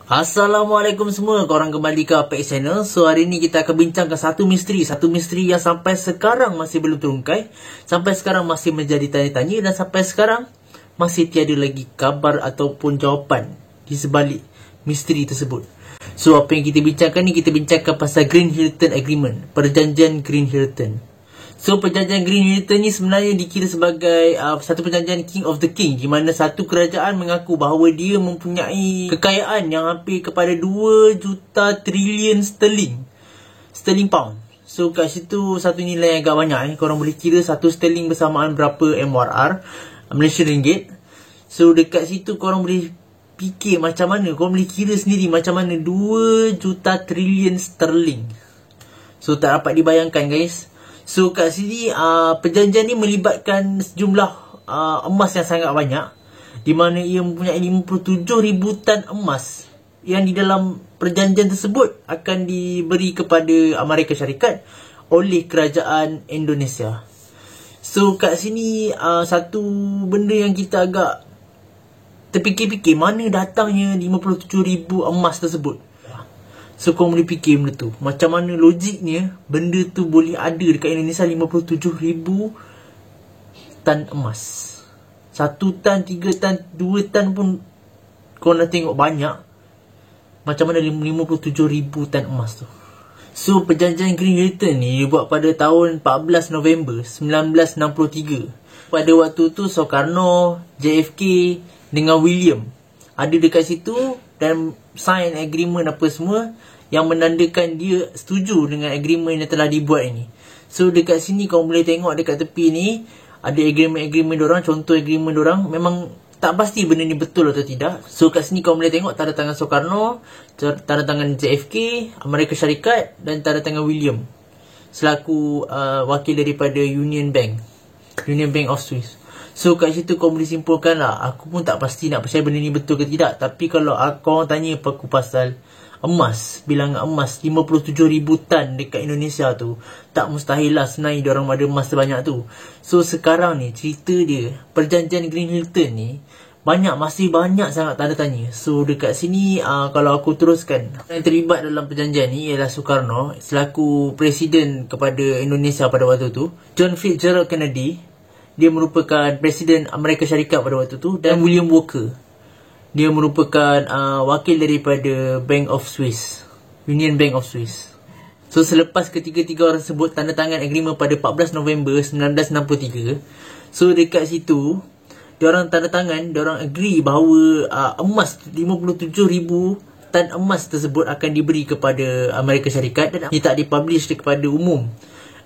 Assalamualaikum semua, korang kembali ke Apex Channel. So hari ni kita akan bincangkan satu misteri yang sampai sekarang masih belum terungkai, sampai sekarang masih menjadi tanya-tanya, dan sampai sekarang masih tiada lagi kabar ataupun jawapan di sebalik misteri tersebut. So apa yang kita bincangkan ni, kita bincangkan pasal Green Hilton Agreement, perjanjian Green Hilton. So perjanjian Green Hilton ni sebenarnya dikira sebagai satu perjanjian King of the King, di mana satu kerajaan mengaku bahawa dia mempunyai kekayaan yang hampir kepada 2 juta trilion sterling pound. So kat situ satu nilai yang agak banyak. Korang boleh kira satu sterling bersamaan berapa MRR, Malaysian ringgit. So dekat situ korang boleh fikir macam mana, korang boleh kira sendiri macam mana 2 juta trilion sterling. So tak dapat dibayangkan guys. So kat sini perjanjian ni melibatkan sejumlah emas yang sangat banyak, di mana ia mempunyai 57,000 tan emas yang di dalam perjanjian tersebut akan diberi kepada Amerika Syarikat oleh kerajaan Indonesia. So kat sini satu benda yang kita agak terfikir-fikir, mana datangnya 57,000 emas tersebut. So korang boleh fikir benda tu, macam mana logiknya benda tu boleh ada dekat Indonesia 57,000 tan emas. 1 tan, 3 tan, 2 tan pun korang dah tengok banyak. Macam mana 57,000 tan emas tu. So perjanjian Green Hilton ni dibuat pada tahun 14 November 1963. Pada waktu tu Soekarno, JFK dengan William ada dekat situ dan sign agreement apa semua yang menandakan dia setuju dengan agreement yang telah dibuat ini. So dekat sini kau boleh tengok dekat tepi ni ada agreement dorang, contoh agreement dorang. Memang tak pasti benda ni betul atau tidak. So kat sini kau boleh tengok tanda tangan Soekarno, tanda tangan JFK, Amerika Syarikat, dan tanda tangan William selaku wakil daripada Union Bank of Swiss. So kat situ kau boleh simpulkan lah. Aku pun tak pasti nak percaya benda ni betul ke tidak. Tapi kalau korang tanya aku pasal emas, bilangan emas 57,000 tan dekat Indonesia tu, tak mustahil lah sebenarnya diorang ada emas sebanyak tu. So sekarang ni cerita dia, perjanjian Green Hilton ni masih banyak sangat tanda tanya. So dekat sini kalau aku teruskan, yang terlibat dalam perjanjian ni ialah Soekarno selaku presiden kepada Indonesia pada waktu tu, John Fitzgerald Kennedy, dia merupakan Presiden Amerika Syarikat pada waktu tu, dan William Walker, dia merupakan wakil daripada Union Bank of Swiss. So selepas ketiga-tiga orang sebut tanda tangan agreement pada 14 November 1963, so dekat situ diorang tanda tangan, diorang agree bahawa emas 57,000 tan emas tersebut akan diberi kepada Amerika Syarikat dan ia tak dipublish kepada umum,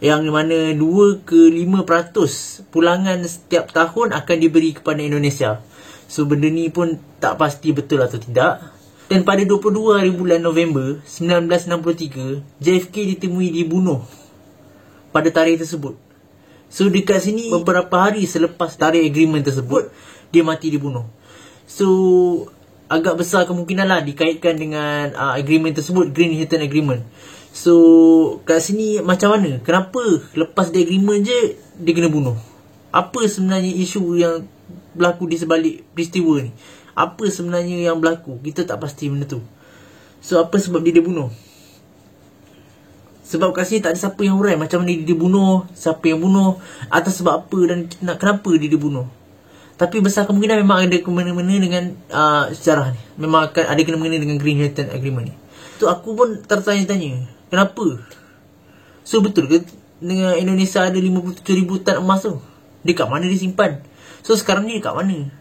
yang mana 2 ke 5% pulangan setiap tahun akan diberi kepada Indonesia. So benda ni pun tak pasti betul atau tidak. Dan pada 22 hari bulan November 1963, JFK ditemui dibunuh pada tarikh tersebut. So dekat sini beberapa hari selepas tarikh agreement tersebut, dia mati dibunuh. So agak besar kemungkinan lah dikaitkan dengan agreement tersebut, Green Hilton Agreement. So kat sini macam mana, kenapa lepas dia agreement je dia kena bunuh? Apa sebenarnya isu yang berlaku di sebalik peristiwa ni? Apa sebenarnya yang berlaku? Kita tak pasti benda tu. So apa sebab dia dibunuh? Sebab kat sini tak ada siapa yang urai macam mana dia dibunuh, siapa yang bunuh, atas sebab apa dan kenapa dia dibunuh. Tapi besar kemungkinan memang ada kena-mena dengan sejarah ni. Memang akan ada kena-mena dengan Green Hilton Agreement ni. So aku pun tertanya-tanya, kenapa? So betul ke dengan Indonesia ada 57,000 tan emas tu? Dekat mana dia simpan? So sekarang ni dekat mana?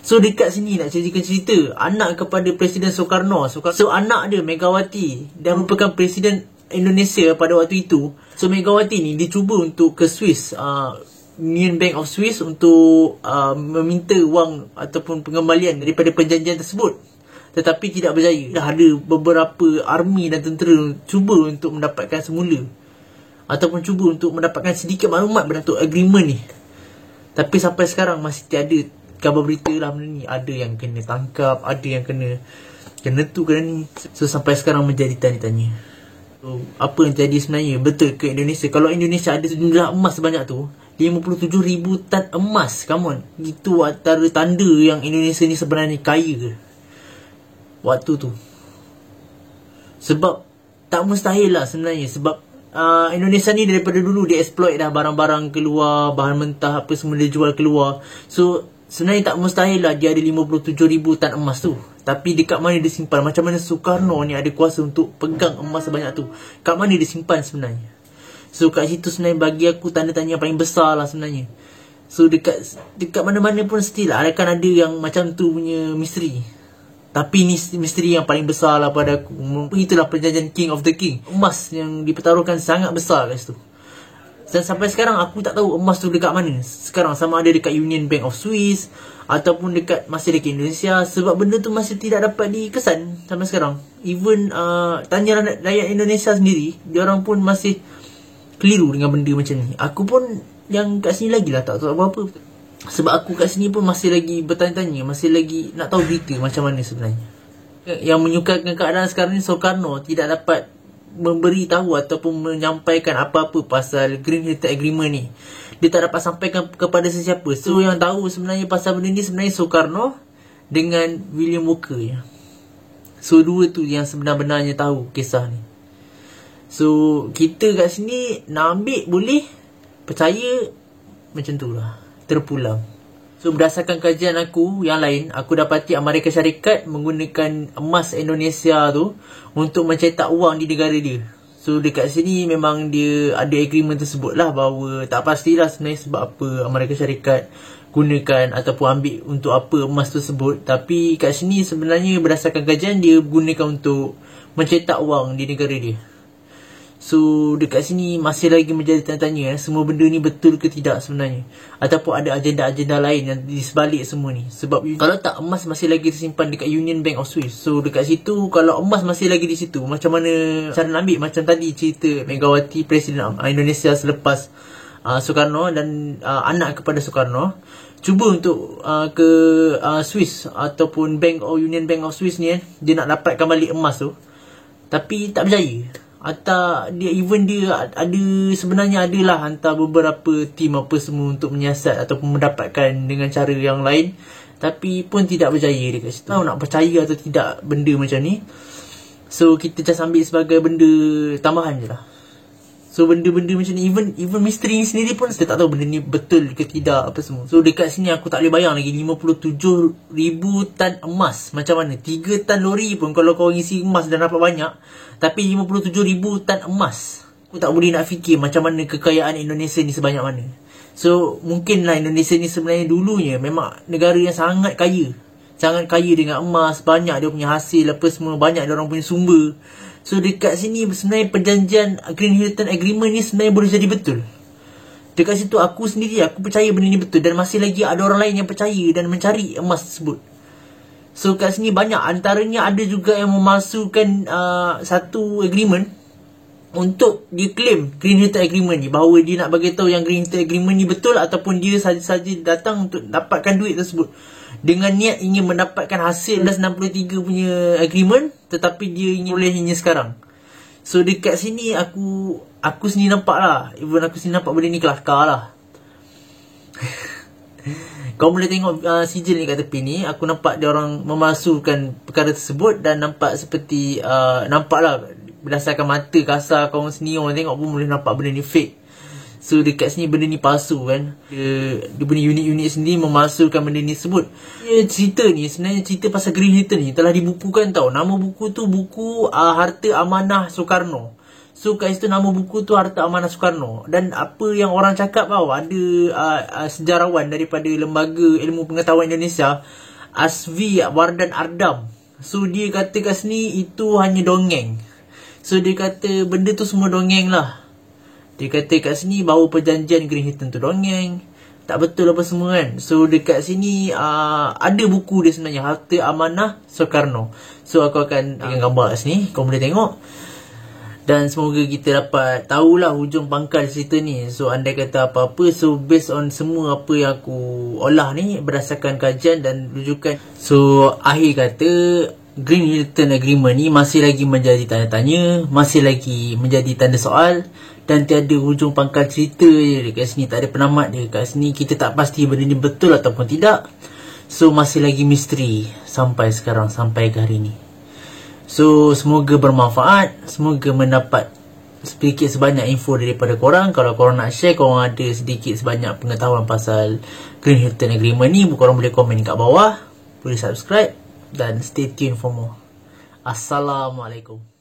So dekat sini nak ceritakan cerita anak kepada Presiden Soekarno. So anak dia Megawati, dan merupakan Presiden Indonesia pada waktu itu. So Megawati ni dia cuba untuk ke Swiss, Union Bank of Swiss, untuk meminta wang ataupun pengembalian daripada perjanjian tersebut, tetapi tidak berjaya. Dah ada beberapa army dan tentera cuba untuk mendapatkan semula, ataupun cuba untuk mendapatkan sedikit maklumat bentuk agreement ni, tapi sampai sekarang masih tiada kabar berita lah benda ni. Ada yang kena tangkap, ada yang kena tu, kena ni. So sampai sekarang menjadi tanya-tanya. So apa yang jadi sebenarnya? Betul ke Indonesia, kalau Indonesia ada jumlah emas sebanyak tu, 57,000 tan emas, come on, itu antara tanda yang Indonesia ni sebenarnya kaya ke waktu tu. Sebab tak mustahil lah sebenarnya. Sebab Indonesia ni daripada dulu dia exploit dah barang-barang keluar, bahan mentah apa semua dia jual keluar. So sebenarnya tak mustahil lah dia ada 57,000 tan emas tu. Tapi dekat mana dia simpan? Macam mana Soekarno ni ada kuasa untuk pegang emas sebanyak tu? Kat mana dia simpan sebenarnya? So kat situ sebenarnya bagi aku tanda tanya paling besar lah sebenarnya. So dekat mana-mana pun still akan ada yang macam tu punya misteri. Tapi ni misteri yang paling besar lah pada aku. Itulah perjanjian King of the King. Emas yang dipertaruhkan sangat besar kat situ. Dan sampai sekarang aku tak tahu emas tu dekat mana. Sekarang sama ada dekat Union Bank of Swiss ataupun masih dekat Indonesia. Sebab benda tu masih tidak dapat dikesan sampai sekarang. Even tanya rakyat Indonesia sendiri, diorang pun masih keliru dengan benda macam ni. Aku pun yang kat sini lagi lah tak tahu apa-apa. Sebab aku kat sini pun masih lagi bertanya-tanya, masih lagi nak tahu berita macam mana sebenarnya. Yang menyukarkan keadaan sekarang ni, Soekarno tidak dapat memberi tahu ataupun menyampaikan apa-apa pasal Green Hilton Agreement ni. Dia tak dapat sampaikan kepada sesiapa. So yang tahu sebenarnya pasal benda ni sebenarnya Soekarno dengan William Walker je. So dua tu yang sebenar-benarnya tahu kisah ni. So kita kat sini nak ambil boleh, percaya macam tu lah, terpulang. So berdasarkan kajian aku yang lain, aku dapati Amerika Syarikat menggunakan emas Indonesia tu untuk mencetak wang di negara dia. So dekat sini memang dia ada agreement tersebut lah, bahawa tak pastilah sebenarnya sebab apa Amerika Syarikat gunakan ataupun ambil untuk apa emas tersebut. Tapi kat sini sebenarnya berdasarkan kajian dia gunakan untuk mencetak wang di negara dia. So dekat sini masih lagi menjadi tanya-tanya semua benda ni betul ke tidak sebenarnya, ataupun ada agenda-agenda lain yang di sebalik semua ni. Sebab kalau tak, emas masih lagi tersimpan dekat Union Bank of Swiss. So dekat situ, kalau emas masih lagi di situ, macam mana cara nak ambil? Macam tadi cerita Megawati, Presiden Indonesia selepas Soekarno dan anak kepada Soekarno cuba untuk ke Swiss ataupun Union Bank of Swiss ni, dia nak dapatkan balik emas tu, tapi tak berjaya. Atau dia ada sebenarnya adalah hantar beberapa tim apa semua untuk menyiasat ataupun mendapatkan dengan cara yang lain, tapi pun tidak berjaya dekat situ. Tahu nak percaya atau tidak benda macam ni. So kita just ambil sebagai benda tambahan je lah. So benda-benda macam ni, even misteri sendiri pun saya tak tahu benda ni betul ke tidak apa semua. So dekat sini aku tak boleh bayang lagi 57,000 tan emas macam mana. 3 tan lori pun kalau kau isi emas dah dapat banyak, tapi 57,000 tan emas, aku tak boleh nak fikir macam mana kekayaan Indonesia ni sebanyak mana. So mungkinlah Indonesia ni sebenarnya dulunya memang negara yang sangat kaya. Sangat kaya dengan emas, banyak dia punya hasil apa semua, banyak dia orang punya sumber. So dekat sini sebenarnya perjanjian Green Hilton Agreement ni sebenarnya boleh jadi betul. Dekat situ aku sendiri, aku percaya benda ni betul. Dan masih lagi ada orang lain yang percaya dan mencari emas tersebut. So kat sini banyak, antaranya ada juga yang memalsukan satu agreement untuk dia claim Green Hilton Agreement ni, bahawa dia nak bagi tahu yang Green Hilton Agreement ni betul, ataupun dia saja-saja datang untuk dapatkan duit tersebut dengan niat ingin mendapatkan hasil 1963 punya agreement, tetapi dia ingin bolehinya sekarang. So dekat sini aku sendiri nampak lah, even aku sendiri nampak benda ni kelakar lah. Kau boleh tengok sijil ni kat tepi ni, aku nampak dia orang memalsukan perkara tersebut, dan nampak seperti nampak lah berdasarkan mata kasar kau sendiri, orang tengok pun boleh nampak benda ni fake. So dekat sini benda ni palsu kan. Dia punya unit-unit sendiri memalsukan benda ni sebut. Cerita ni sebenarnya cerita pasal Green Hilton ni telah dibukukan tau. Nama buku tu buku Harta Amanah Soekarno. So kat situ nama buku tu Harta Amanah Soekarno. Dan apa yang orang cakap tau, ada sejarawan daripada Lembaga Ilmu Pengetahuan Indonesia, Asfi Wardan Ardam. So dia kata kat sini itu hanya dongeng. So dia kata benda tu semua dongeng lah. Dia kata kat sini bahawa perjanjian Green Hilton tu dongeng, tak betul apa semua kan. So dekat sini ada buku dia sebenarnya, Harta Amanah Soekarno. So aku akan dengan gambar kat sini, kau boleh tengok. Dan semoga kita dapat tahulah hujung pangkal cerita ni. So andai kata apa-apa, so based on semua apa yang aku olah ni berdasarkan kajian dan rujukan, so akhir kata Green Hilton Agreement ni masih lagi menjadi tanda tanya, masih lagi menjadi tanda soal, dan tiada hujung pangkal cerita je dekat sini. Tak ada penamat dia kat sini. Kita tak pasti benda ni betul ataupun tidak. So masih lagi misteri sampai sekarang, sampai ke hari ni. So semoga bermanfaat, semoga mendapat sedikit sebanyak info daripada korang. Kalau korang nak share, korang ada sedikit sebanyak pengetahuan pasal Green Hilton Agreement ni, korang boleh komen kat bawah, boleh subscribe dan stay tune for more. Assalamualaikum.